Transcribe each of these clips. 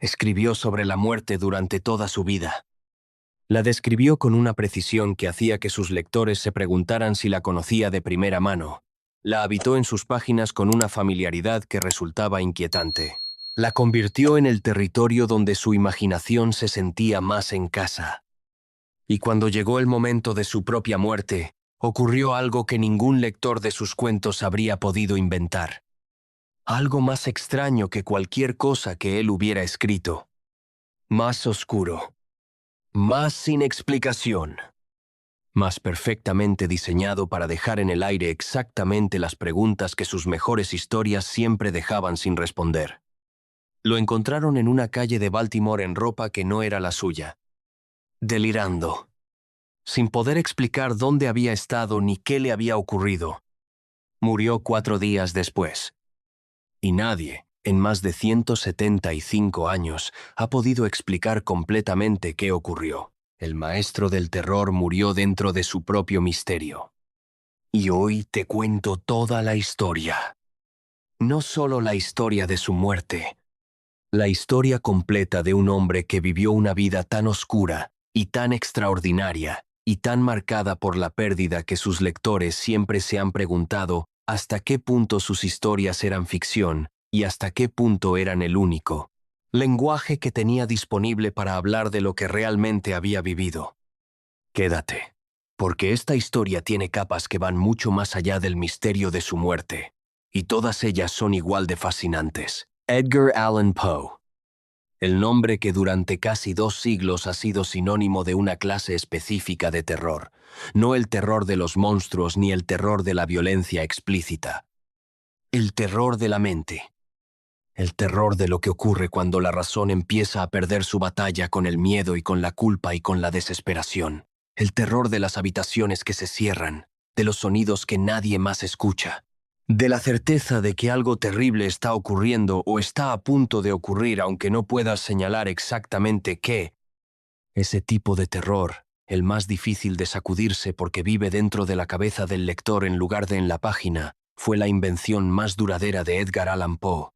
Escribió sobre la muerte durante toda su vida. La describió con una precisión que hacía que sus lectores se preguntaran si la conocía de primera mano. La habitó en sus páginas con una familiaridad que resultaba inquietante. La convirtió en el territorio donde su imaginación se sentía más en casa. Y cuando llegó el momento de su propia muerte, ocurrió algo que ningún lector de sus cuentos habría podido inventar. Algo más extraño que cualquier cosa que él hubiera escrito. Más oscuro. Más sin explicación. Más perfectamente diseñado para dejar en el aire exactamente las preguntas que sus mejores historias siempre dejaban sin responder. Lo encontraron en una calle de Baltimore en ropa que no era la suya. Delirando. Sin poder explicar dónde había estado ni qué le había ocurrido. Murió 4 días después. Y nadie, en más de 175 años, ha podido explicar completamente qué ocurrió. El maestro del terror murió dentro de su propio misterio. Y hoy te cuento toda la historia. No solo la historia de su muerte, la historia completa de un hombre que vivió una vida tan oscura y tan extraordinaria y tan marcada por la pérdida que sus lectores siempre se han preguntado hasta qué punto sus historias eran ficción y hasta qué punto eran el único lenguaje que tenía disponible para hablar de lo que realmente había vivido. Quédate, porque esta historia tiene capas que van mucho más allá del misterio de su muerte, y todas ellas son igual de fascinantes. Edgar Allan Poe. El nombre que durante casi 2 siglos ha sido sinónimo de una clase específica de terror, no el terror de los monstruos ni el terror de la violencia explícita. El terror de la mente. El terror de lo que ocurre cuando la razón empieza a perder su batalla con el miedo y con la culpa y con la desesperación. El terror de las habitaciones que se cierran, de los sonidos que nadie más escucha, de la certeza de que algo terrible está ocurriendo o está a punto de ocurrir aunque no puedas señalar exactamente qué. Ese tipo de terror, el más difícil de sacudirse porque vive dentro de la cabeza del lector en lugar de en la página, fue la invención más duradera de Edgar Allan Poe.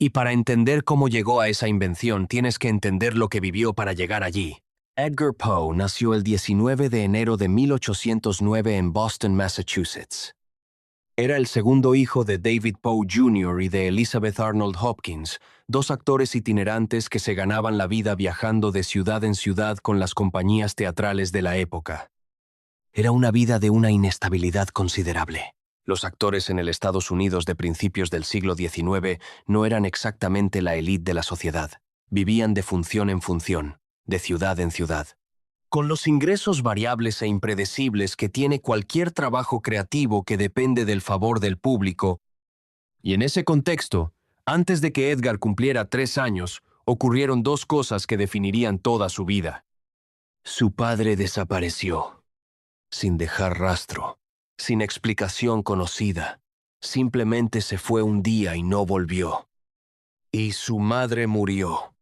Y para entender cómo llegó a esa invención, tienes que entender lo que vivió para llegar allí. Edgar Poe nació el 19 de enero de 1809 en Boston, Massachusetts. Era el segundo hijo de David Poe Jr. y de Elizabeth Arnold Hopkins, 2 actores itinerantes que se ganaban la vida viajando de ciudad en ciudad con las compañías teatrales de la época. Era una vida de una inestabilidad considerable. Los actores en el Estados Unidos de principios del siglo XIX no eran exactamente la élite de la sociedad. Vivían de función en función, de ciudad en ciudad. Con los ingresos variables e impredecibles que tiene cualquier trabajo creativo que depende del favor del público. Y en ese contexto, antes de que Edgar cumpliera 3 años, ocurrieron 2 cosas que definirían toda su vida. Su padre desapareció, sin dejar rastro. Sin explicación conocida. Simplemente se fue un día y no volvió. Y su madre murió.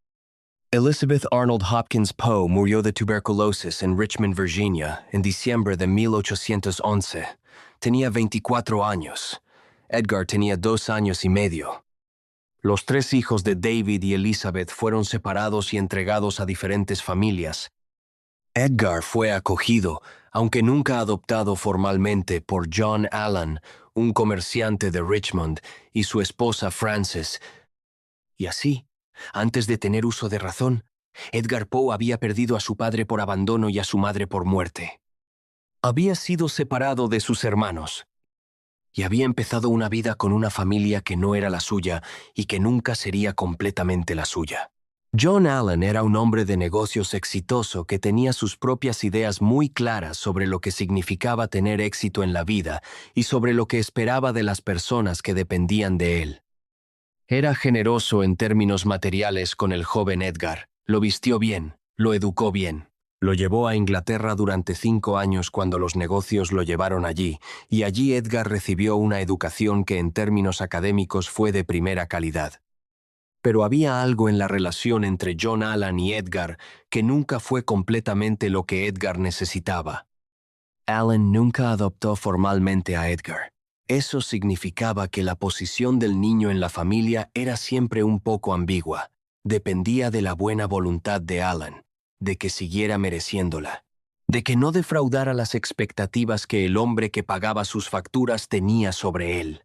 Elizabeth Arnold Hopkins Poe murió de tuberculosis en Richmond, Virginia, en diciembre de 1811. Tenía 24 años. Edgar tenía 2 años y medio. Los 3 hijos de David y Elizabeth fueron separados y entregados a diferentes familias. Edgar fue acogido, aunque nunca adoptado formalmente, por John Allan, un comerciante de Richmond, y su esposa Frances. Y así, antes de tener uso de razón, Edgar Poe había perdido a su padre por abandono y a su madre por muerte. Había sido separado de sus hermanos, y había empezado una vida con una familia que no era la suya y que nunca sería completamente la suya. John Allan era un hombre de negocios exitoso que tenía sus propias ideas muy claras sobre lo que significaba tener éxito en la vida y sobre lo que esperaba de las personas que dependían de él. Era generoso en términos materiales con el joven Edgar, lo vistió bien, lo educó bien. Lo llevó a Inglaterra durante 5 años cuando los negocios lo llevaron allí, y allí Edgar recibió una educación que en términos académicos fue de primera calidad. Pero había algo en la relación entre John Allan y Edgar que nunca fue completamente lo que Edgar necesitaba. Allan nunca adoptó formalmente a Edgar. Eso significaba que la posición del niño en la familia era siempre un poco ambigua. dependía de la buena voluntad de Alan, de que siguiera mereciéndola, de que no defraudara las expectativas que el hombre que pagaba sus facturas tenía sobre él.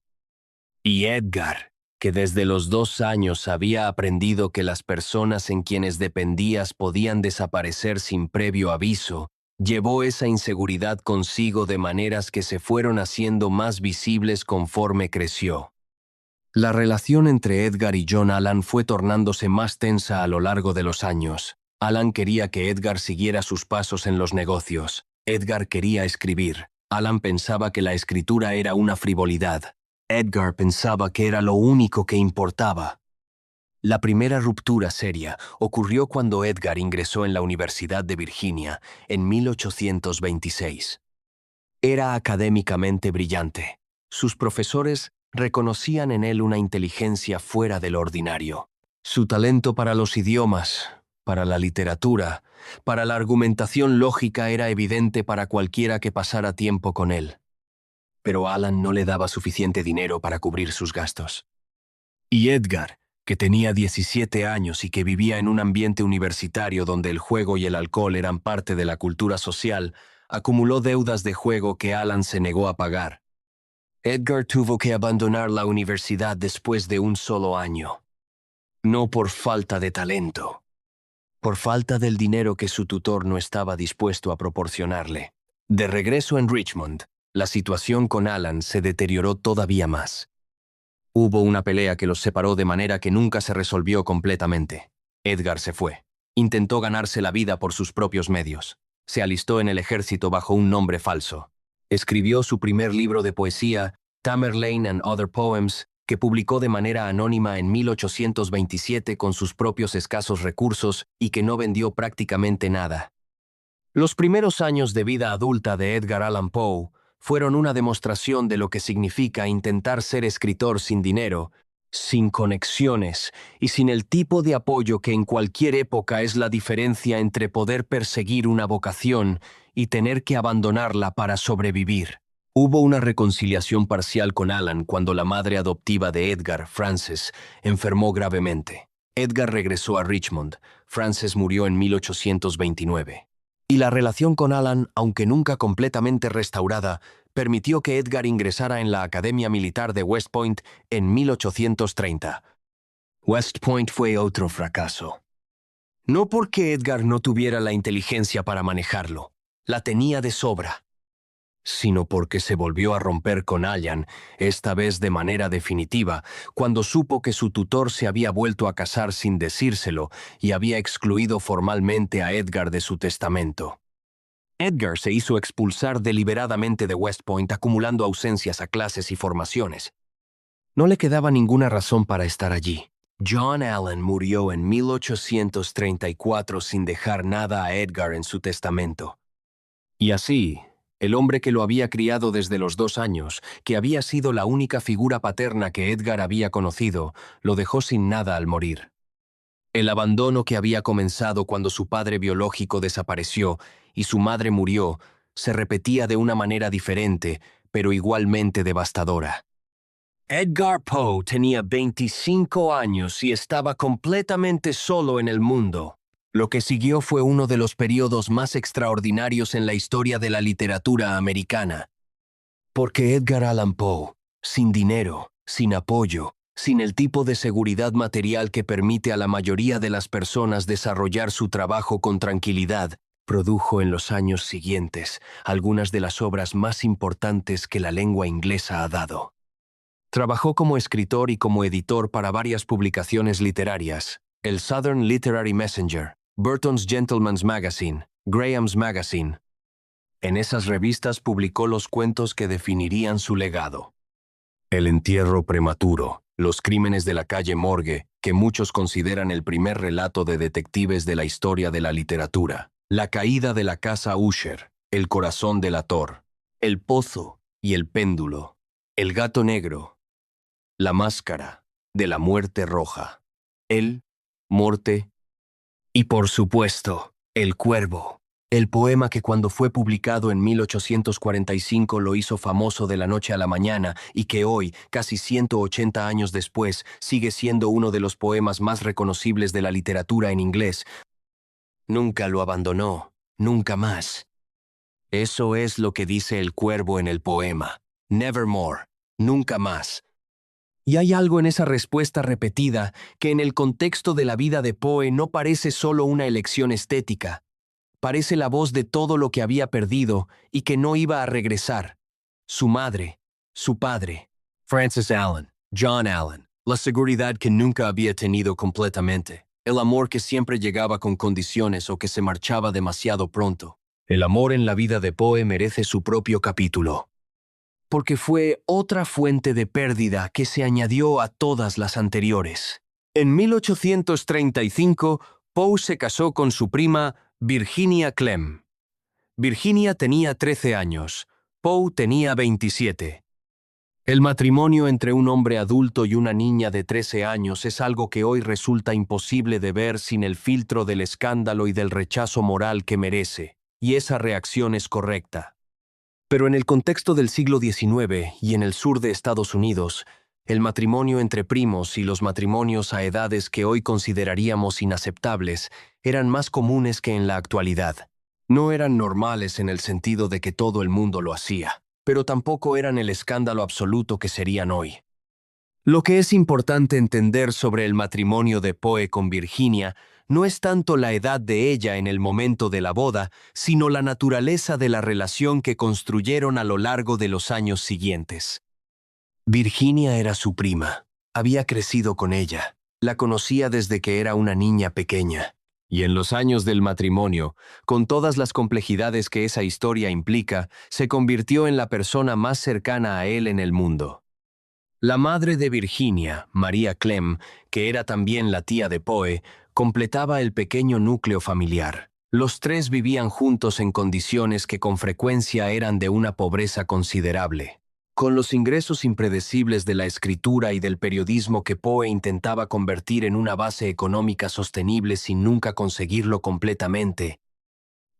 Y Edgar, que desde los 2 años había aprendido que las personas en quienes dependías podían desaparecer sin previo aviso, llevó esa inseguridad consigo de maneras que se fueron haciendo más visibles conforme creció. La relación entre Edgar y John Allan fue tornándose más tensa a lo largo de los años. Alan quería que Edgar siguiera sus pasos en los negocios. Edgar quería escribir. Alan pensaba que la escritura era una frivolidad. Edgar pensaba que era lo único que importaba. La primera ruptura seria ocurrió cuando Edgar ingresó en la Universidad de Virginia en 1826. Era académicamente brillante. Sus profesores reconocían en él una inteligencia fuera del ordinario. Su talento para los idiomas, para la literatura, para la argumentación lógica era evidente para cualquiera que pasara tiempo con él. Pero Alan no le daba suficiente dinero para cubrir sus gastos. Y Edgar, que tenía 17 años y que vivía en un ambiente universitario donde el juego y el alcohol eran parte de la cultura social, acumuló deudas de juego que Alan se negó a pagar. Edgar tuvo que abandonar la universidad después de un solo año. No por falta de talento, por falta del dinero que su tutor no estaba dispuesto a proporcionarle. De regreso en Richmond, la situación con Alan se deterioró todavía más. Hubo una pelea que los separó de manera que nunca se resolvió completamente. Edgar se fue. Intentó ganarse la vida por sus propios medios. Se alistó en el ejército bajo un nombre falso. Escribió su primer libro de poesía, Tamerlane and Other Poems, que publicó de manera anónima en 1827 con sus propios escasos recursos y que no vendió prácticamente nada. Los primeros años de vida adulta de Edgar Allan Poe fueron una demostración de lo que significa intentar ser escritor sin dinero, sin conexiones y sin el tipo de apoyo que en cualquier época es la diferencia entre poder perseguir una vocación y tener que abandonarla para sobrevivir. Hubo una reconciliación parcial con Alan cuando la madre adoptiva de Edgar, Frances, enfermó gravemente. Edgar regresó a Richmond. Frances murió en 1829. Y la relación con Alan, aunque nunca completamente restaurada, permitió que Edgar ingresara en la Academia Militar de West Point en 1830. West Point fue otro fracaso. No porque Edgar no tuviera la inteligencia para manejarlo, la tenía de sobra, sino porque se volvió a romper con Allan, esta vez de manera definitiva, cuando supo que su tutor se había vuelto a casar sin decírselo y había excluido formalmente a Edgar de su testamento. Edgar se hizo expulsar deliberadamente de West Point, acumulando ausencias a clases y formaciones. No le quedaba ninguna razón para estar allí. John Allan murió en 1834 sin dejar nada a Edgar en su testamento. Y así, el hombre que lo había criado desde los 2 años, que había sido la única figura paterna que Edgar había conocido, lo dejó sin nada al morir. El abandono que había comenzado cuando su padre biológico desapareció y su madre murió, se repetía de una manera diferente, pero igualmente devastadora. Edgar Poe tenía 25 años y estaba completamente solo en el mundo. Lo que siguió fue uno de los periodos más extraordinarios en la historia de la literatura americana. Porque Edgar Allan Poe, sin dinero, sin apoyo, sin el tipo de seguridad material que permite a la mayoría de las personas desarrollar su trabajo con tranquilidad, produjo en los años siguientes algunas de las obras más importantes que la lengua inglesa ha dado. Trabajó como escritor y como editor para varias publicaciones literarias: el Southern Literary Messenger, Burton's Gentleman's Magazine, Graham's Magazine. En esas revistas publicó los cuentos que definirían su legado. El entierro prematuro, Los crímenes de la calle Morgue, que muchos consideran el primer relato de detectives de la historia de la literatura. La caída de la casa Usher, El corazón delator, El pozo y el péndulo, El gato negro, La máscara de la muerte roja, El, Morte y, por supuesto, El cuervo. El poema que cuando fue publicado en 1845 lo hizo famoso de la noche a la mañana y que hoy, casi 180 años después, sigue siendo uno de los poemas más reconocibles de la literatura en inglés. Nunca lo abandonó, nunca más. Eso es lo que dice el cuervo en el poema. Nevermore, nunca más. Y hay algo en esa respuesta repetida que en el contexto de la vida de Poe no parece solo una elección estética. Parece la voz de todo lo que había perdido y que no iba a regresar. Su madre, su padre, Francis Allen, John Allen, la seguridad que nunca había tenido completamente, el amor que siempre llegaba con condiciones o que se marchaba demasiado pronto. El amor en la vida de Poe merece su propio capítulo, porque fue otra fuente de pérdida que se añadió a todas las anteriores. En 1835, Poe se casó con su prima Virginia Clemm. Virginia tenía 13 años, Poe tenía 27. El matrimonio entre un hombre adulto y una niña de 13 años es algo que hoy resulta imposible de ver sin el filtro del escándalo y del rechazo moral que merece, y esa reacción es correcta. Pero en el contexto del siglo XIX y en el sur de Estados Unidos, el matrimonio entre primos y los matrimonios a edades que hoy consideraríamos inaceptables eran más comunes que en la actualidad. No eran normales en el sentido de que todo el mundo lo hacía, pero tampoco eran el escándalo absoluto que serían hoy. Lo que es importante entender sobre el matrimonio de Poe con Virginia no es tanto la edad de ella en el momento de la boda, sino la naturaleza de la relación que construyeron a lo largo de los años siguientes. Virginia era su prima. Había crecido con ella. La conocía desde que era una niña pequeña. Y en los años del matrimonio, con todas las complejidades que esa historia implica, se convirtió en la persona más cercana a él en el mundo. La madre de Virginia, María Clemm, que era también la tía de Poe, completaba el pequeño núcleo familiar. Los tres vivían juntos en condiciones que con frecuencia eran de una pobreza considerable. Con los ingresos impredecibles de la escritura y del periodismo que Poe intentaba convertir en una base económica sostenible sin nunca conseguirlo completamente.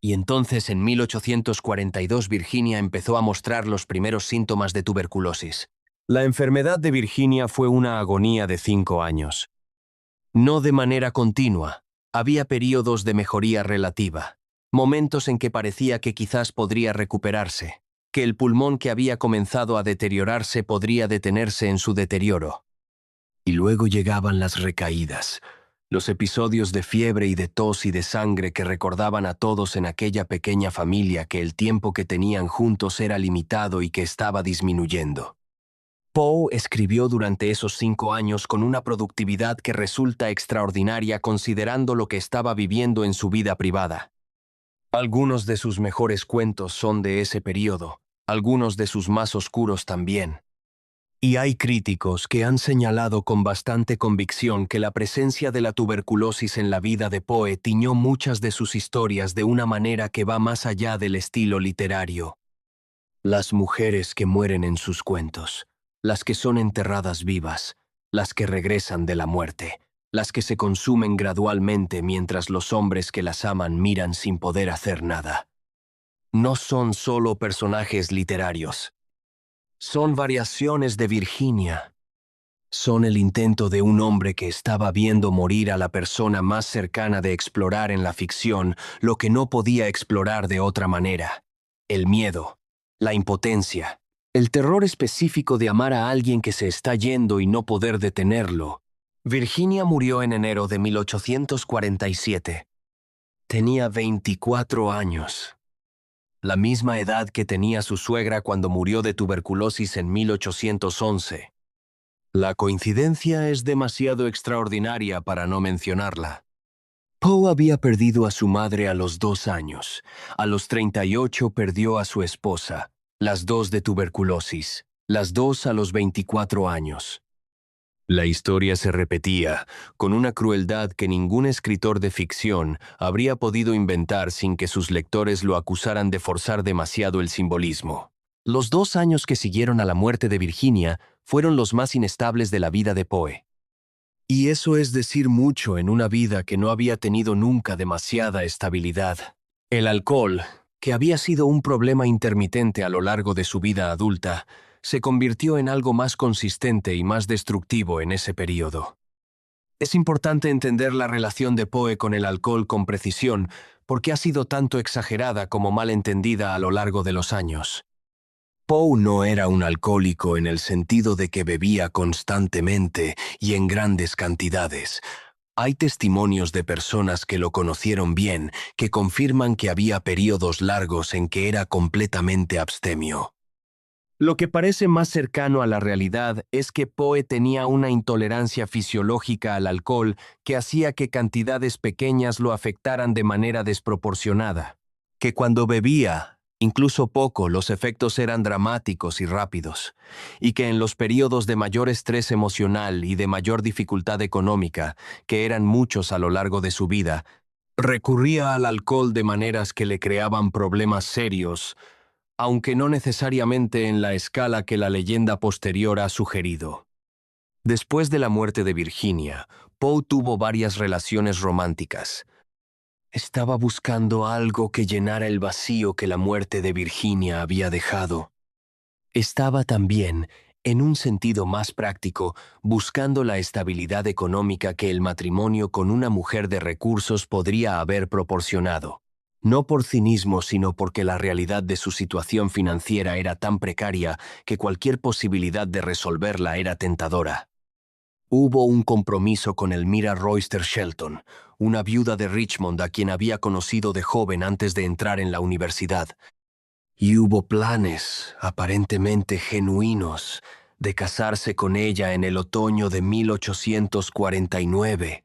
Y entonces en 1842 Virginia empezó a mostrar los primeros síntomas de tuberculosis. La enfermedad de Virginia fue una agonía de 5 años. No de manera continua, había períodos de mejoría relativa, momentos en que parecía que quizás podría recuperarse, que el pulmón que había comenzado a deteriorarse podría detenerse en su deterioro. Y luego llegaban las recaídas, los episodios de fiebre y de tos y de sangre que recordaban a todos en aquella pequeña familia que el tiempo que tenían juntos era limitado y que estaba disminuyendo. Poe escribió durante esos 5 años con una productividad que resulta extraordinaria considerando lo que estaba viviendo en su vida privada. Algunos de sus mejores cuentos son de ese período, algunos de sus más oscuros también. Y hay críticos que han señalado con bastante convicción que la presencia de la tuberculosis en la vida de Poe tiñó muchas de sus historias de una manera que va más allá del estilo literario. Las mujeres que mueren en sus cuentos, las que son enterradas vivas, las que regresan de la muerte, las que se consumen gradualmente mientras los hombres que las aman miran sin poder hacer nada. No son solo personajes literarios. Son variaciones de Virginia. Son el intento de un hombre que estaba viendo morir a la persona más cercana de explorar en la ficción lo que no podía explorar de otra manera: el miedo, la impotencia, el terror específico de amar a alguien que se está yendo y no poder detenerlo. Virginia murió en enero de 1847. Tenía 24 años. La misma edad que tenía su suegra cuando murió de tuberculosis en 1811. La coincidencia es demasiado extraordinaria para no mencionarla. Poe había perdido a su madre a los 2 años. A los 38 perdió a su esposa, las dos de tuberculosis, las dos a los 24 años. La historia se repetía, con una crueldad que ningún escritor de ficción habría podido inventar sin que sus lectores lo acusaran de forzar demasiado el simbolismo. Los 2 años que siguieron a la muerte de Virginia fueron los más inestables de la vida de Poe. Y eso es decir mucho en una vida que no había tenido nunca demasiada estabilidad. El alcohol, que había sido un problema intermitente a lo largo de su vida adulta, se convirtió en algo más consistente y más destructivo en ese período. Es importante entender la relación de Poe con el alcohol con precisión, porque ha sido tanto exagerada como mal entendida a lo largo de los años. Poe no era un alcohólico en el sentido de que bebía constantemente y en grandes cantidades. Hay testimonios de personas que lo conocieron bien que confirman que había períodos largos en que era completamente abstemio. Lo que parece más cercano a la realidad es que Poe tenía una intolerancia fisiológica al alcohol que hacía que cantidades pequeñas lo afectaran de manera desproporcionada. Que cuando bebía, incluso poco, los efectos eran dramáticos y rápidos, y que en los periodos de mayor estrés emocional y de mayor dificultad económica, que eran muchos a lo largo de su vida, recurría al alcohol de maneras que le creaban problemas serios, aunque no necesariamente en la escala que la leyenda posterior ha sugerido. Después de la muerte de Virginia, Poe tuvo varias relaciones románticas. Estaba buscando algo que llenara el vacío que la muerte de Virginia había dejado. Estaba también, en un sentido más práctico, buscando la estabilidad económica que el matrimonio con una mujer de recursos podría haber proporcionado. No por cinismo, sino porque la realidad de su situación financiera era tan precaria que cualquier posibilidad de resolverla era tentadora. Hubo un compromiso con Elmira Royster Shelton, una viuda de Richmond a quien había conocido de joven antes de entrar en la universidad. Y hubo planes, aparentemente genuinos, de casarse con ella en el otoño de 1849.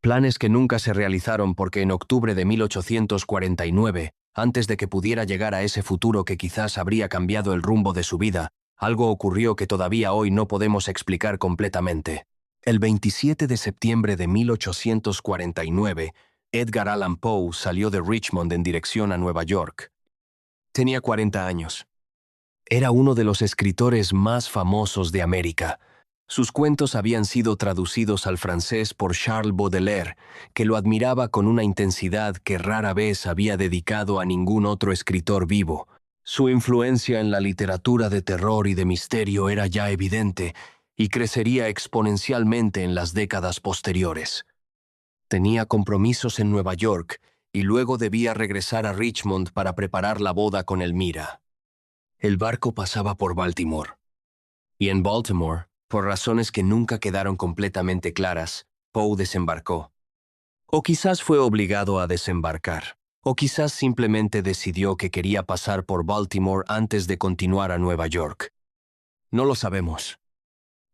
Planes que nunca se realizaron porque en octubre de 1849, antes de que pudiera llegar a ese futuro que quizás habría cambiado el rumbo de su vida, algo ocurrió que todavía hoy no podemos explicar completamente. El 27 de septiembre de 1849, Edgar Allan Poe salió de Richmond en dirección a Nueva York. Tenía 40 años. Era uno de los escritores más famosos de América. Sus cuentos habían sido traducidos al francés por Charles Baudelaire, que lo admiraba con una intensidad que rara vez había dedicado a ningún otro escritor vivo. Su influencia en la literatura de terror y de misterio era ya evidente y crecería exponencialmente en las décadas posteriores. Tenía compromisos en Nueva York y luego debía regresar a Richmond para preparar la boda con Elmira. El barco pasaba por Baltimore. Y en Baltimore, por razones que nunca quedaron completamente claras, Poe desembarcó. O quizás fue obligado a desembarcar, o quizás simplemente decidió que quería pasar por Baltimore antes de continuar a Nueva York. No lo sabemos.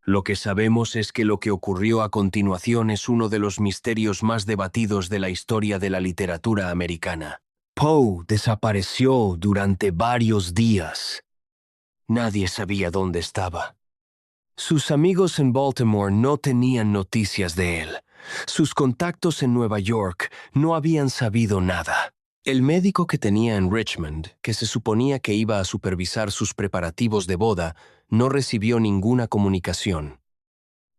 Lo que sabemos es que lo que ocurrió a continuación es uno de los misterios más debatidos de la historia de la literatura americana. Poe desapareció durante varios días. Nadie sabía dónde estaba. Sus amigos en Baltimore no tenían noticias de él. Sus contactos en Nueva York no habían sabido nada. El médico que tenía en Richmond, que se suponía que iba a supervisar sus preparativos de boda, no recibió ninguna comunicación.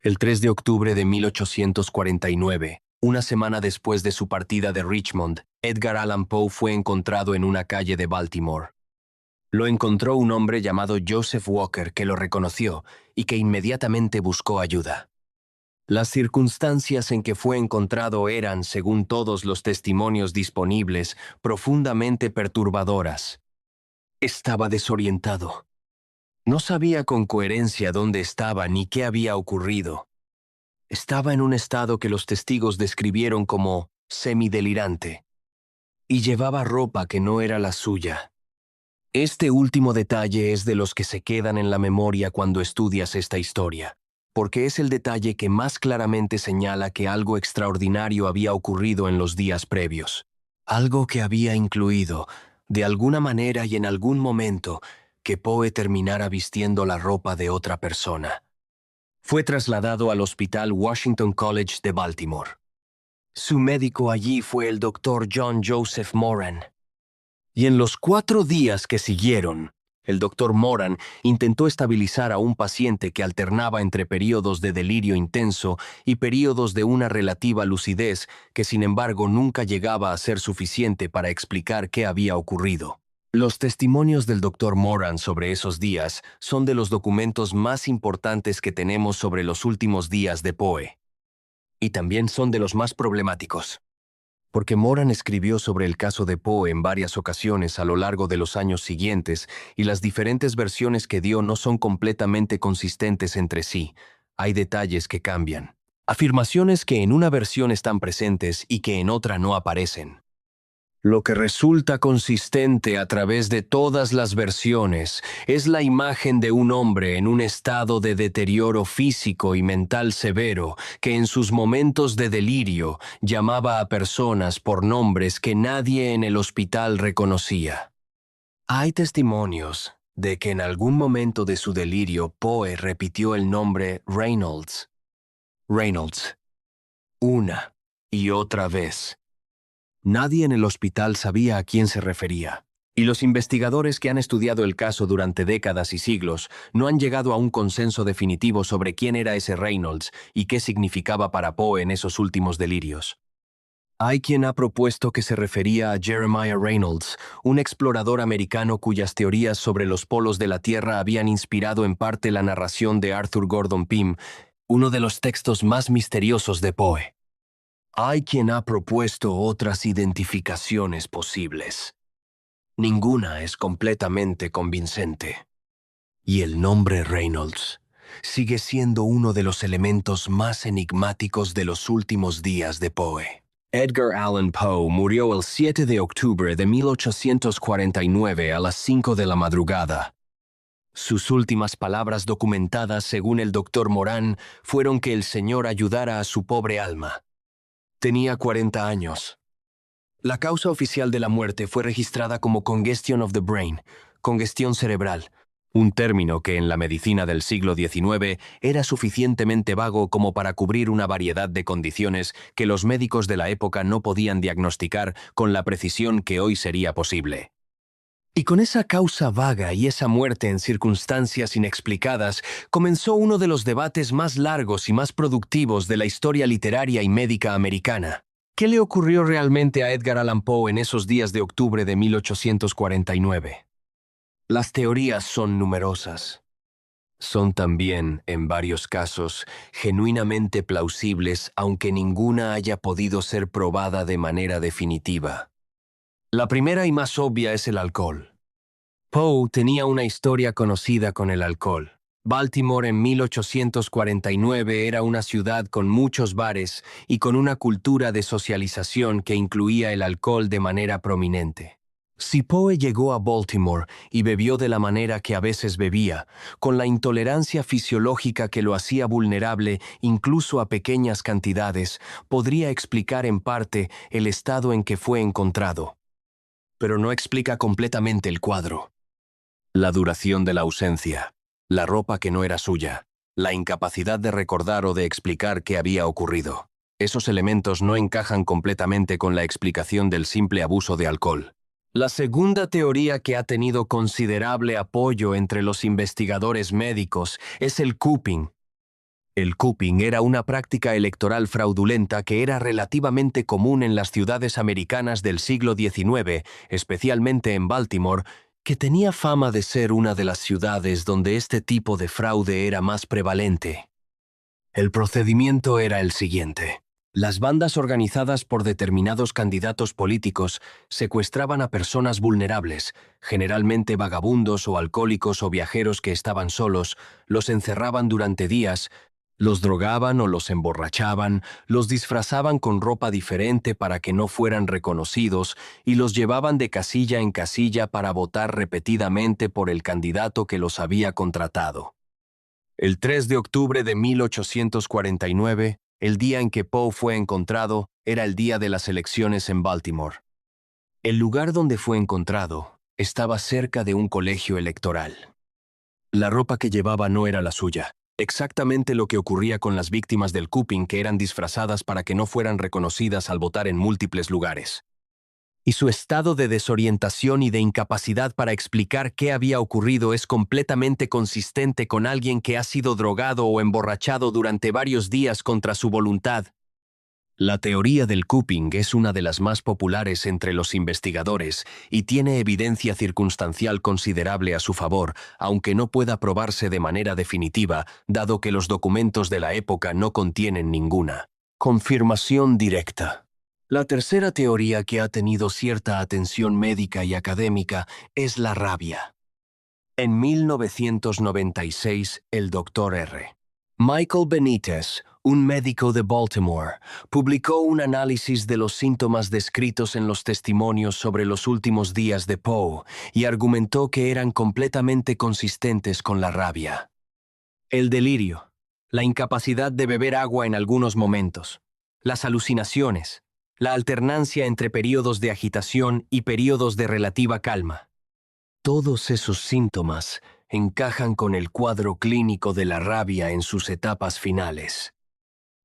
El 3 de octubre de 1849, una semana después de su partida de Richmond, Edgar Allan Poe fue encontrado en una calle de Baltimore. Lo encontró un hombre llamado Joseph Walker que lo reconoció y que inmediatamente buscó ayuda. Las circunstancias en que fue encontrado eran, según todos los testimonios disponibles, profundamente perturbadoras. Estaba desorientado. No sabía con coherencia dónde estaba ni qué había ocurrido. Estaba en un estado que los testigos describieron como semidelirante, y llevaba ropa que no era la suya. Este último detalle es de los que se quedan en la memoria cuando estudias esta historia, porque es el detalle que más claramente señala que algo extraordinario había ocurrido en los días previos. Algo que había incluido, de alguna manera y en algún momento, que Poe terminara vistiendo la ropa de otra persona. Fue trasladado al Hospital Washington College de Baltimore. Su médico allí fue el Dr. John Joseph Moran. Y en los 4 días que siguieron, El doctor Moran intentó estabilizar a un paciente que alternaba entre períodos de delirio intenso y períodos de una relativa lucidez que, sin embargo, nunca llegaba a ser suficiente para explicar qué había ocurrido. Los testimonios del doctor Moran sobre esos días son de los documentos más importantes que tenemos sobre los últimos días de Poe. Y también son de los más problemáticos. Porque Moran escribió sobre el caso de Poe en varias ocasiones a lo largo de los años siguientes y las diferentes versiones que dio no son completamente consistentes entre sí. Hay detalles que cambian. Afirmaciones que en una versión están presentes y que en otra no aparecen. Lo que resulta consistente a través de todas las versiones es la imagen de un hombre en un estado de deterioro físico y mental severo que en sus momentos de delirio llamaba a personas por nombres que nadie en el hospital reconocía. Hay testimonios de que en algún momento de su delirio Poe repitió el nombre Reynolds. Reynolds. Una y otra vez. Nadie en el hospital sabía a quién se refería, y los investigadores que han estudiado el caso durante décadas y siglos no han llegado a un consenso definitivo sobre quién era ese Reynolds y qué significaba para Poe en esos últimos delirios. Hay quien ha propuesto que se refería a Jeremiah Reynolds, un explorador americano cuyas teorías sobre los polos de la Tierra habían inspirado en parte la narración de Arthur Gordon Pym, uno de los textos más misteriosos de Poe. Hay quien ha propuesto otras identificaciones posibles. Ninguna es completamente convincente. Y el nombre Reynolds sigue siendo uno de los elementos más enigmáticos de los últimos días de Poe. Edgar Allan Poe murió el 7 de octubre de 1849 a las 5 de la madrugada. Sus últimas palabras documentadas, según el doctor Moran, fueron que el Señor ayudara a su pobre alma. Tenía 40 años. La causa oficial de la muerte fue registrada como congestion of the brain, congestión cerebral, un término que en la medicina del siglo XIX era suficientemente vago como para cubrir una variedad de condiciones que los médicos de la época no podían diagnosticar con la precisión que hoy sería posible. Y con esa causa vaga y esa muerte en circunstancias inexplicadas, comenzó uno de los debates más largos y más productivos de la historia literaria y médica americana. ¿Qué le ocurrió realmente a Edgar Allan Poe en esos días de octubre de 1849? Las teorías son numerosas. Son también, en varios casos, genuinamente plausibles, aunque ninguna haya podido ser probada de manera definitiva. La primera y más obvia es el alcohol. Poe tenía una historia conocida con el alcohol. Baltimore en 1849 era una ciudad con muchos bares y con una cultura de socialización que incluía el alcohol de manera prominente. Si Poe llegó a Baltimore y bebió de la manera que a veces bebía, con la intolerancia fisiológica que lo hacía vulnerable incluso a pequeñas cantidades, podría explicar en parte el estado en que fue encontrado. Pero no explica completamente el cuadro. La duración de la ausencia, la ropa que no era suya, la incapacidad de recordar o de explicar qué había ocurrido. Esos elementos no encajan completamente con la explicación del simple abuso de alcohol. La segunda teoría que ha tenido considerable apoyo entre los investigadores médicos es el cupping. El cupping era una práctica electoral fraudulenta que era relativamente común en las ciudades americanas del siglo XIX, especialmente en Baltimore, que tenía fama de ser una de las ciudades donde este tipo de fraude era más prevalente. El procedimiento era el siguiente. Las bandas organizadas por determinados candidatos políticos secuestraban a personas vulnerables, generalmente vagabundos o alcohólicos o viajeros que estaban solos, los encerraban durante días, los drogaban o los emborrachaban, los disfrazaban con ropa diferente para que no fueran reconocidos y los llevaban de casilla en casilla para votar repetidamente por el candidato que los había contratado. El 3 de octubre de 1849, el día en que Poe fue encontrado, era el día de las elecciones en Baltimore. El lugar donde fue encontrado estaba cerca de un colegio electoral. La ropa que llevaba no era la suya. Exactamente lo que ocurría con las víctimas del cupping que eran disfrazadas para que no fueran reconocidas al votar en múltiples lugares. y su estado de desorientación y de incapacidad para explicar qué había ocurrido es completamente consistente con alguien que ha sido drogado o emborrachado durante varios días contra su voluntad. La teoría del cupping es una de las más populares entre los investigadores y tiene evidencia circunstancial considerable a su favor, aunque no pueda probarse de manera definitiva, dado que los documentos de la época no contienen ninguna confirmación directa. La tercera teoría que ha tenido cierta atención médica y académica es la rabia. En 1996, el Dr. R. Michael Benitez, un médico de Baltimore, publicó un análisis de los síntomas descritos en los testimonios sobre los últimos días de Poe y argumentó que eran completamente consistentes con la rabia. El delirio, la incapacidad de beber agua en algunos momentos, las alucinaciones, la alternancia entre periodos de agitación y periodos de relativa calma. Todos esos síntomas encajan con el cuadro clínico de la rabia en sus etapas finales.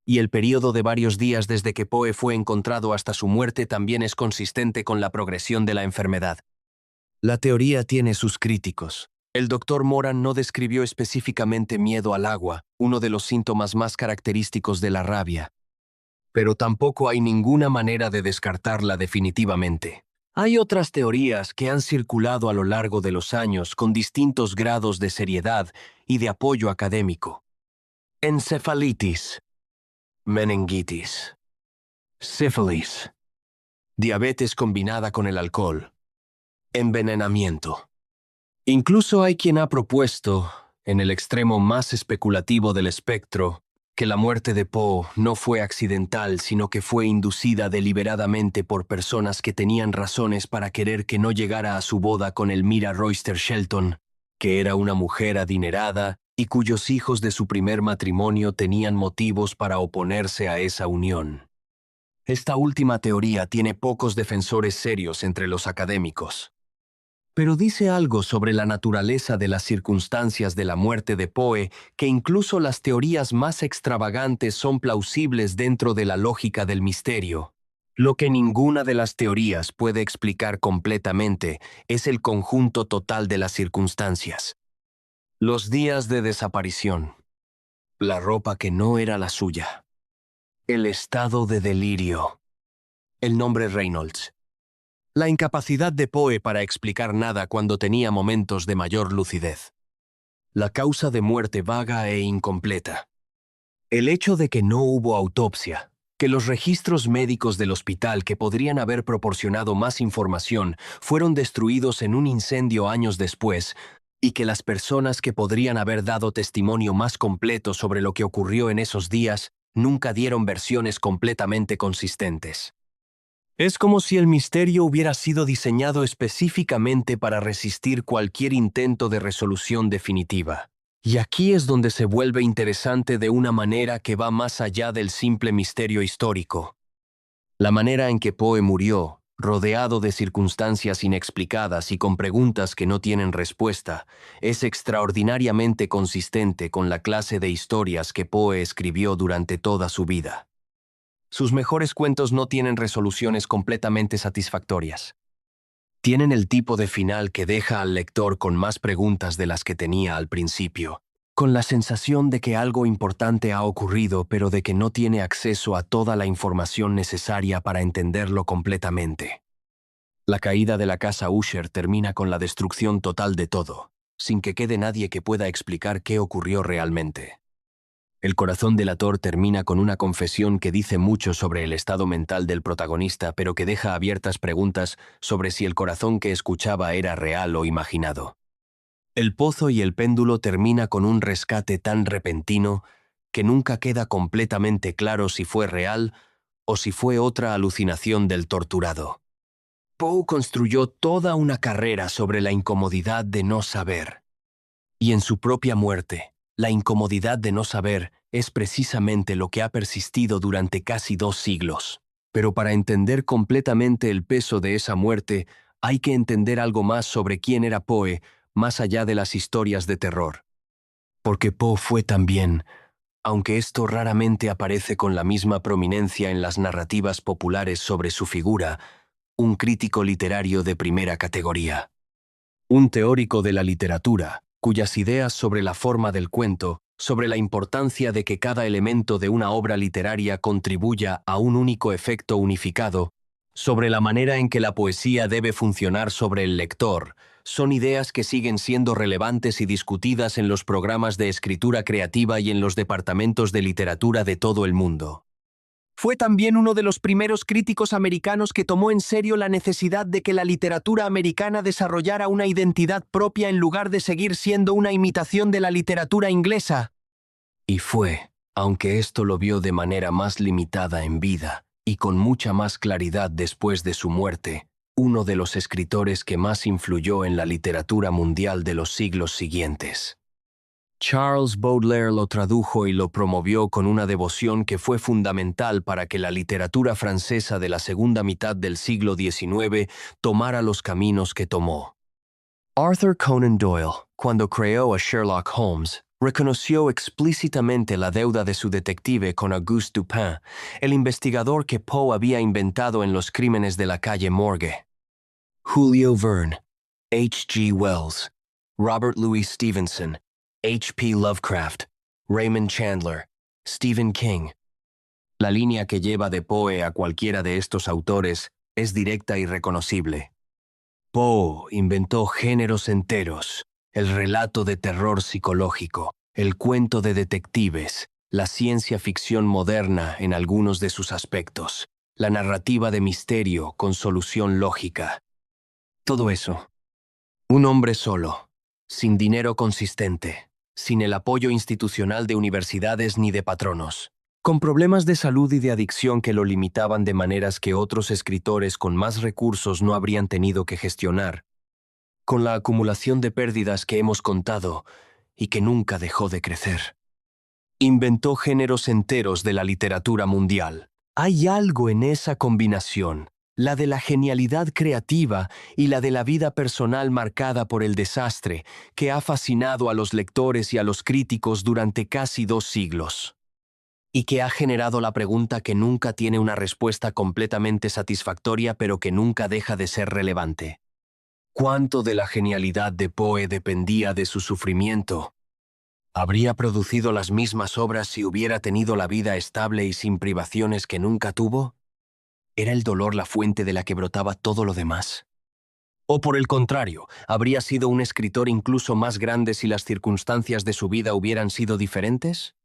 Y el periodo de varios días desde que Poe fue encontrado hasta su muerte también es consistente con la progresión de la enfermedad. La teoría tiene sus críticos. El Dr. Moran no describió específicamente miedo al agua, uno de los síntomas más característicos de la rabia. Pero tampoco hay ninguna manera de descartarla definitivamente. Hay otras teorías que han circulado a lo largo de los años con distintos grados de seriedad y de apoyo académico. Encefalitis, meningitis, sífilis, diabetes combinada con el alcohol, envenenamiento. Incluso hay quien ha propuesto, en el extremo más especulativo del espectro, que la muerte de Poe no fue accidental, sino que fue inducida deliberadamente por personas que tenían razones para querer que no llegara a su boda con Elmira Royster Shelton, que era una mujer adinerada y cuyos hijos de su primer matrimonio tenían motivos para oponerse a esa unión. Esta última teoría tiene pocos defensores serios entre los académicos. Pero dice algo sobre la naturaleza de las circunstancias de la muerte de Poe que incluso las teorías más extravagantes son plausibles dentro de la lógica del misterio. Lo que ninguna de las teorías puede explicar completamente es el conjunto total de las circunstancias. Los días de desaparición, la ropa que no era la suya, el estado de delirio, el nombre Reynolds. La incapacidad de Poe para explicar nada cuando tenía momentos de mayor lucidez. La causa de muerte vaga e incompleta. El hecho de que no hubo autopsia, que los registros médicos del hospital que podrían haber proporcionado más información fueron destruidos en un incendio años después, y que las personas que podrían haber dado testimonio más completo sobre lo que ocurrió en esos días nunca dieron versiones completamente consistentes. Es como si el misterio hubiera sido diseñado específicamente para resistir cualquier intento de resolución definitiva. Y aquí es donde se vuelve interesante de una manera que va más allá del simple misterio histórico. La manera en que Poe murió, rodeado de circunstancias inexplicadas y con preguntas que no tienen respuesta, es extraordinariamente consistente con la clase de historias que Poe escribió durante toda su vida. Sus mejores cuentos no tienen resoluciones completamente satisfactorias. Tienen el tipo de final que deja al lector con más preguntas de las que tenía al principio, con la sensación de que algo importante ha ocurrido pero de que no tiene acceso a toda la información necesaria para entenderlo completamente. La caída de la casa Usher termina con la destrucción total de todo, sin que quede nadie que pueda explicar qué ocurrió realmente. El corazón delator termina con una confesión que dice mucho sobre el estado mental del protagonista, pero que deja abiertas preguntas sobre si el corazón que escuchaba era real o imaginado. El pozo y el péndulo termina con un rescate tan repentino que nunca queda completamente claro si fue real o si fue otra alucinación del torturado. Poe construyó toda una carrera sobre la incomodidad de no saber. Y en su propia muerte, la incomodidad de no saber es precisamente lo que ha persistido durante casi 2 siglos. Pero para entender completamente el peso de esa muerte, hay que entender algo más sobre quién era Poe, más allá de las historias de terror. Porque Poe fue también, aunque esto raramente aparece con la misma prominencia en las narrativas populares sobre su figura, un crítico literario de primera categoría. Un teórico de la literatura, cuyas ideas sobre la forma del cuento, sobre la importancia de que cada elemento de una obra literaria contribuya a un único efecto unificado, sobre la manera en que la poesía debe funcionar sobre el lector, son ideas que siguen siendo relevantes y discutidas en los programas de escritura creativa y en los departamentos de literatura de todo el mundo. Fue también uno de los primeros críticos americanos que tomó en serio la necesidad de que la literatura americana desarrollara una identidad propia en lugar de seguir siendo una imitación de la literatura inglesa. Y fue, aunque esto lo vio de manera más limitada en vida y con mucha más claridad después de su muerte, uno de los escritores que más influyó en la literatura mundial de los siglos siguientes. Charles Baudelaire lo tradujo y lo promovió con una devoción que fue fundamental para que la literatura francesa de la segunda mitad del siglo XIX tomara los caminos que tomó. Arthur Conan Doyle, cuando creó a Sherlock Holmes, reconoció explícitamente la deuda de su detective con Auguste Dupin, el investigador que Poe había inventado en los crímenes de la calle Morgue. Julio Verne, H. G. Wells, Robert Louis Stevenson, H. P. Lovecraft, Raymond Chandler, Stephen King. La línea que lleva de Poe a cualquiera de estos autores es directa y reconocible. Poe inventó géneros enteros: el relato de terror psicológico, el cuento de detectives, la ciencia ficción moderna en algunos de sus aspectos, la narrativa de misterio con solución lógica. Todo eso. Un hombre solo, sin dinero consistente, sin el apoyo institucional de universidades ni de patronos, con problemas de salud y de adicción que lo limitaban de maneras que otros escritores con más recursos no habrían tenido que gestionar, con la acumulación de pérdidas que hemos contado y que nunca dejó de crecer. Inventó géneros enteros de la literatura mundial. Hay algo en esa combinación, la de la genialidad creativa y la de la vida personal marcada por el desastre, que ha fascinado a los lectores y a los críticos durante casi 2 siglos. Y que ha generado la pregunta que nunca tiene una respuesta completamente satisfactoria, pero que nunca deja de ser relevante. ¿Cuánto de la genialidad de Poe dependía de su sufrimiento? ¿Habría producido las mismas obras si hubiera tenido la vida estable y sin privaciones que nunca tuvo? ¿Era el dolor la fuente de la que brotaba todo lo demás? ¿O por el contrario, habría sido un escritor incluso más grande si las circunstancias de su vida hubieran sido diferentes?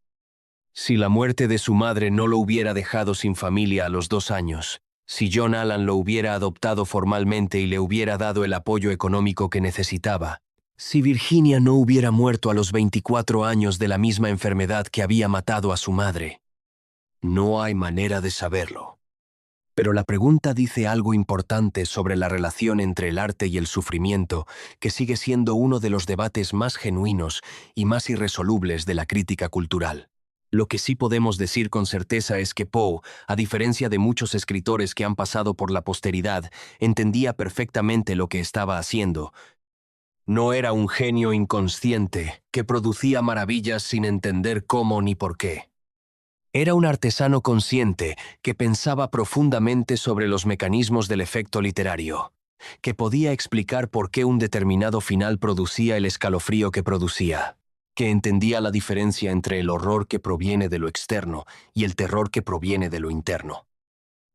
Si la muerte de su madre no lo hubiera dejado sin familia a los 2 años, si John Allan lo hubiera adoptado formalmente y le hubiera dado el apoyo económico que necesitaba, si Virginia no hubiera muerto a los 24 años de la misma enfermedad que había matado a su madre. No hay manera de saberlo. Pero la pregunta dice algo importante sobre la relación entre el arte y el sufrimiento, que sigue siendo uno de los debates más genuinos y más irresolubles de la crítica cultural. Lo que sí podemos decir con certeza es que Poe, a diferencia de muchos escritores que han pasado por la posteridad, entendía perfectamente lo que estaba haciendo. No era un genio inconsciente que producía maravillas sin entender cómo ni por qué. Era un artesano consciente que pensaba profundamente sobre los mecanismos del efecto literario, que podía explicar por qué un determinado final producía el escalofrío que producía, que entendía la diferencia entre el horror que proviene de lo externo y el terror que proviene de lo interno.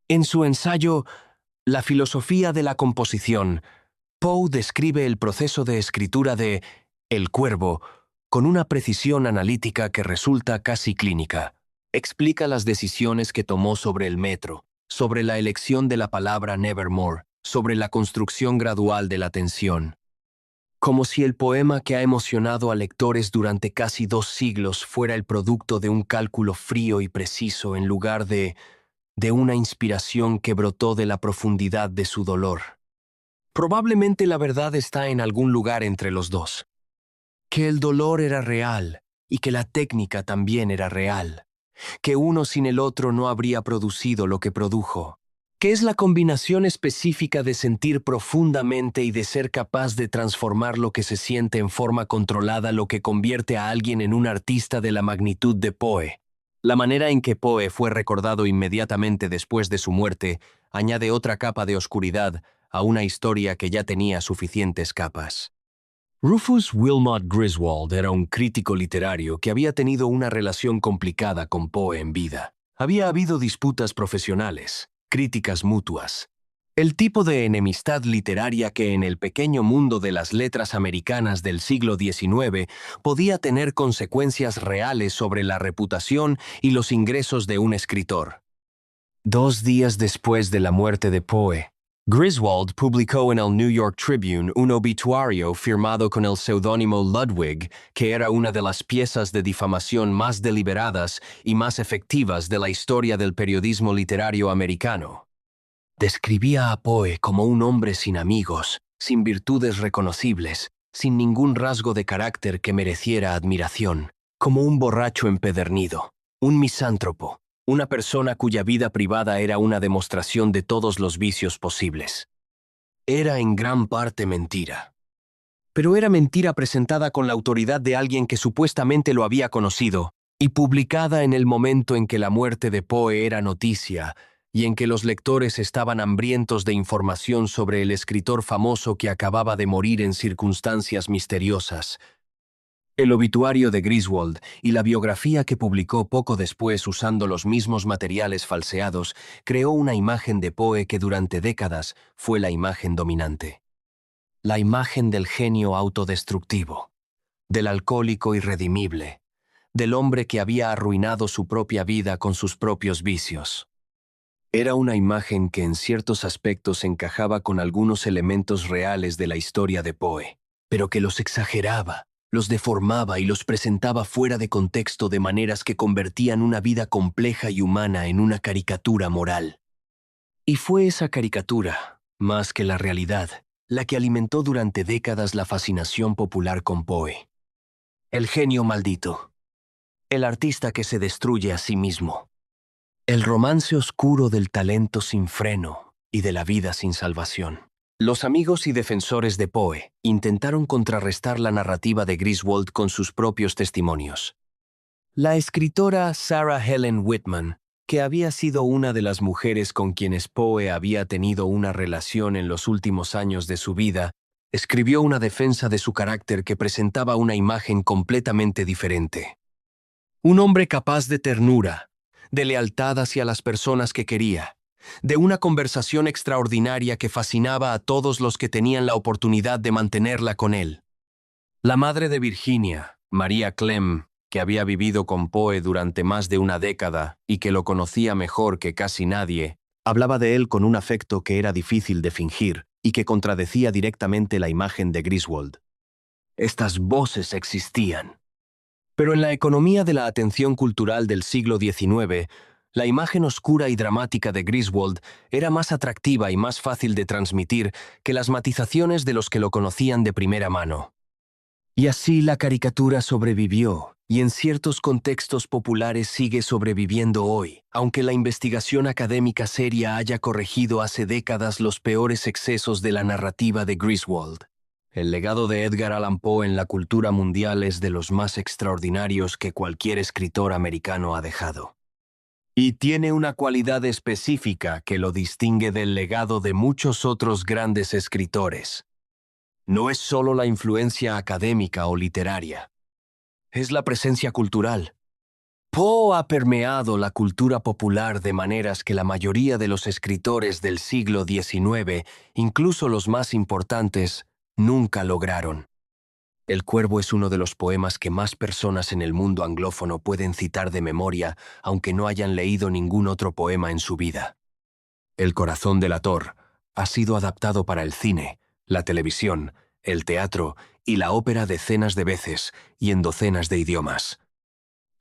En su ensayo La filosofía de la composición, Poe describe el proceso de escritura de El Cuervo con una precisión analítica que resulta casi clínica. Explica las decisiones que tomó sobre el metro, sobre la elección de la palabra nevermore, sobre la construcción gradual de la tensión. Como si el poema que ha emocionado a lectores durante casi 2 siglos fuera el producto de un cálculo frío y preciso en lugar de una inspiración que brotó de la profundidad de su dolor. Probablemente la verdad está en algún lugar entre los dos. Que el dolor era real y que la técnica también era real. Que uno sin el otro no habría producido lo que produjo. Que es la combinación específica de sentir profundamente y de ser capaz de transformar lo que se siente en forma controlada lo que convierte a alguien en un artista de la magnitud de Poe. La manera en que Poe fue recordado inmediatamente después de su muerte añade otra capa de oscuridad a una historia que ya tenía suficientes capas. Rufus Wilmot Griswold era un crítico literario que había tenido una relación complicada con Poe en vida. Había habido disputas profesionales, críticas mutuas. El tipo de enemistad literaria que en el pequeño mundo de las letras americanas del siglo XIX podía tener consecuencias reales sobre la reputación y los ingresos de un escritor. 2 días después de la muerte de Poe, Griswold publicó en el New York Tribune un obituario firmado con el seudónimo Ludwig, que era una de las piezas de difamación más deliberadas y más efectivas de la historia del periodismo literario americano. Describía a Poe como un hombre sin amigos, sin virtudes reconocibles, sin ningún rasgo de carácter que mereciera admiración, como un borracho empedernido, un misántropo, una persona cuya vida privada era una demostración de todos los vicios posibles. Era en gran parte mentira. Pero era mentira presentada con la autoridad de alguien que supuestamente lo había conocido y publicada en el momento en que la muerte de Poe era noticia y en que los lectores estaban hambrientos de información sobre el escritor famoso que acababa de morir en circunstancias misteriosas. El obituario de Griswold y la biografía que publicó poco después usando los mismos materiales falseados creó una imagen de Poe que durante décadas fue la imagen dominante. La imagen del genio autodestructivo, del alcohólico irredimible, del hombre que había arruinado su propia vida con sus propios vicios. Era una imagen que en ciertos aspectos encajaba con algunos elementos reales de la historia de Poe, pero que los exageraba, los deformaba y los presentaba fuera de contexto de maneras que convertían una vida compleja y humana en una caricatura moral. Y fue esa caricatura, más que la realidad, la que alimentó durante décadas la fascinación popular con Poe. El genio maldito. El artista que se destruye a sí mismo. El romance oscuro del talento sin freno y de la vida sin salvación. Los amigos y defensores de Poe intentaron contrarrestar la narrativa de Griswold con sus propios testimonios. La escritora Sarah Helen Whitman, que había sido una de las mujeres con quienes Poe había tenido una relación en los últimos años de su vida, escribió una defensa de su carácter que presentaba una imagen completamente diferente. Un hombre capaz de ternura, de lealtad hacia las personas que quería, de una conversación extraordinaria que fascinaba a todos los que tenían la oportunidad de mantenerla con él. La madre de Virginia, María Clem, que había vivido con Poe durante más de una década y que lo conocía mejor que casi nadie, hablaba de él con un afecto que era difícil de fingir y que contradecía directamente la imagen de Griswold. Estas voces existían. Pero en la economía de la atención cultural del siglo XIX, la imagen oscura y dramática de Griswold era más atractiva y más fácil de transmitir que las matizaciones de los que lo conocían de primera mano. Y así la caricatura sobrevivió, y en ciertos contextos populares sigue sobreviviendo hoy, aunque la investigación académica seria haya corregido hace décadas los peores excesos de la narrativa de Griswold. El legado de Edgar Allan Poe en la cultura mundial es de los más extraordinarios que cualquier escritor americano ha dejado. Y tiene una cualidad específica que lo distingue del legado de muchos otros grandes escritores. No es solo la influencia académica o literaria, es la presencia cultural. Poe ha permeado la cultura popular de maneras que la mayoría de los escritores del siglo XIX, incluso los más importantes, nunca lograron. El Cuervo es uno de los poemas que más personas en el mundo anglófono pueden citar de memoria, aunque no hayan leído ningún otro poema en su vida. El Corazón delator ha sido adaptado para el cine, la televisión, el teatro y la ópera decenas de veces y en docenas de idiomas.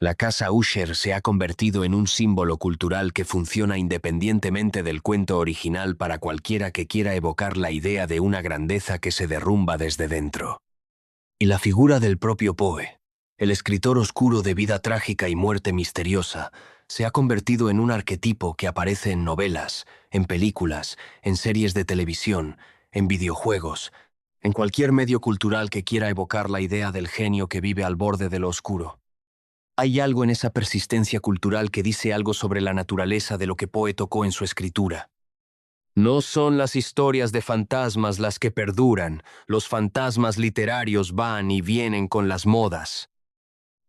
La casa Usher se ha convertido en un símbolo cultural que funciona independientemente del cuento original para cualquiera que quiera evocar la idea de una grandeza que se derrumba desde dentro. Y la figura del propio Poe, el escritor oscuro de vida trágica y muerte misteriosa, se ha convertido en un arquetipo que aparece en novelas, en películas, en series de televisión, en videojuegos, en cualquier medio cultural que quiera evocar la idea del genio que vive al borde de lo oscuro. Hay algo en esa persistencia cultural que dice algo sobre la naturaleza de lo que Poe tocó en su escritura. No son las historias de fantasmas las que perduran, los fantasmas literarios van y vienen con las modas.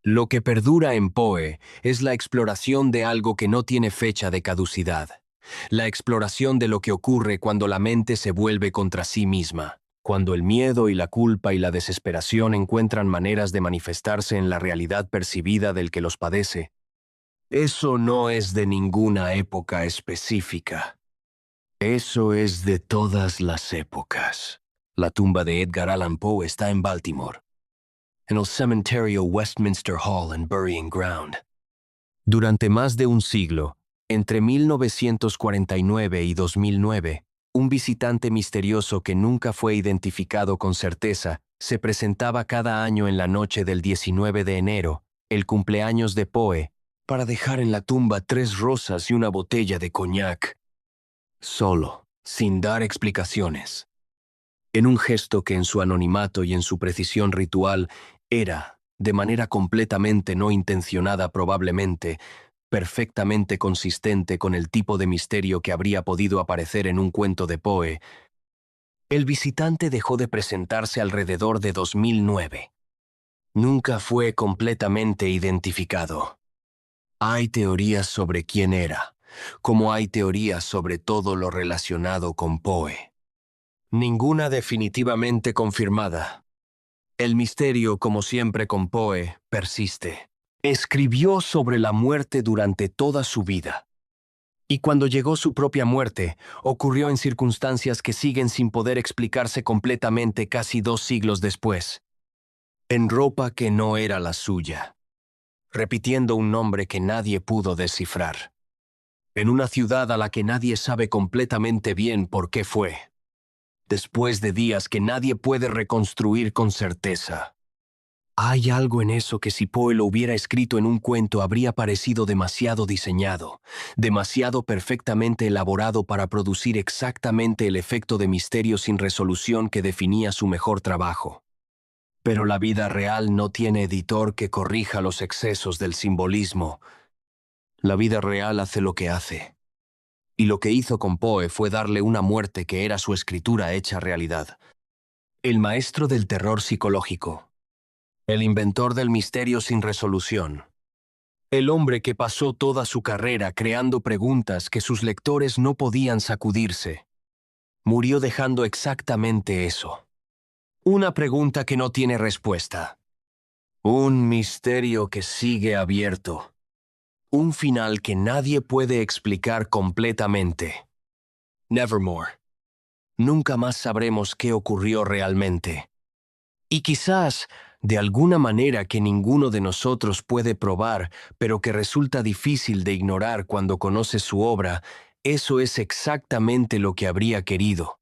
Lo que perdura en Poe es la exploración de algo que no tiene fecha de caducidad, la exploración de lo que ocurre cuando la mente se vuelve contra sí misma, cuando el miedo y la culpa y la desesperación encuentran maneras de manifestarse en la realidad percibida del que los padece. Eso no es de ninguna época específica. Eso es de todas las épocas. La tumba de Edgar Allan Poe está en Baltimore, en el cementerio Westminster Hall and Burying Ground. Durante más de un siglo, entre 1949 y 2009, un visitante misterioso que nunca fue identificado con certeza se presentaba cada año en la noche del 19 de enero, el cumpleaños de Poe, para dejar en la tumba 3 rosas y una botella de coñac. Solo, sin dar explicaciones. En un gesto que en su anonimato y en su precisión ritual era, de manera completamente no intencionada probablemente, perfectamente consistente con el tipo de misterio que habría podido aparecer en un cuento de Poe, el visitante dejó de presentarse alrededor de 2009. Nunca fue completamente identificado. Hay teorías sobre quién era, como hay teorías sobre todo lo relacionado con Poe. Ninguna definitivamente confirmada. El misterio, como siempre con Poe, persiste. Escribió sobre la muerte durante toda su vida. Y cuando llegó su propia muerte, ocurrió en circunstancias que siguen sin poder explicarse completamente casi 2 siglos después. En ropa que no era la suya. Repitiendo un nombre que nadie pudo descifrar. En una ciudad a la que nadie sabe completamente bien por qué fue. Después de días que nadie puede reconstruir con certeza. Hay algo en eso que si Poe lo hubiera escrito en un cuento habría parecido demasiado diseñado, demasiado perfectamente elaborado para producir exactamente el efecto de misterio sin resolución que definía su mejor trabajo. Pero la vida real no tiene editor que corrija los excesos del simbolismo. La vida real hace lo que hace. Y lo que hizo con Poe fue darle una muerte que era su escritura hecha realidad. El maestro del terror psicológico. El inventor del misterio sin resolución. El hombre que pasó toda su carrera creando preguntas que sus lectores no podían sacudirse. Murió dejando exactamente eso. Una pregunta que no tiene respuesta. Un misterio que sigue abierto. Un final que nadie puede explicar completamente. Nevermore. Nunca más sabremos qué ocurrió realmente. Y quizás, de alguna manera que ninguno de nosotros puede probar, pero que resulta difícil de ignorar cuando conoce su obra, eso es exactamente lo que habría querido.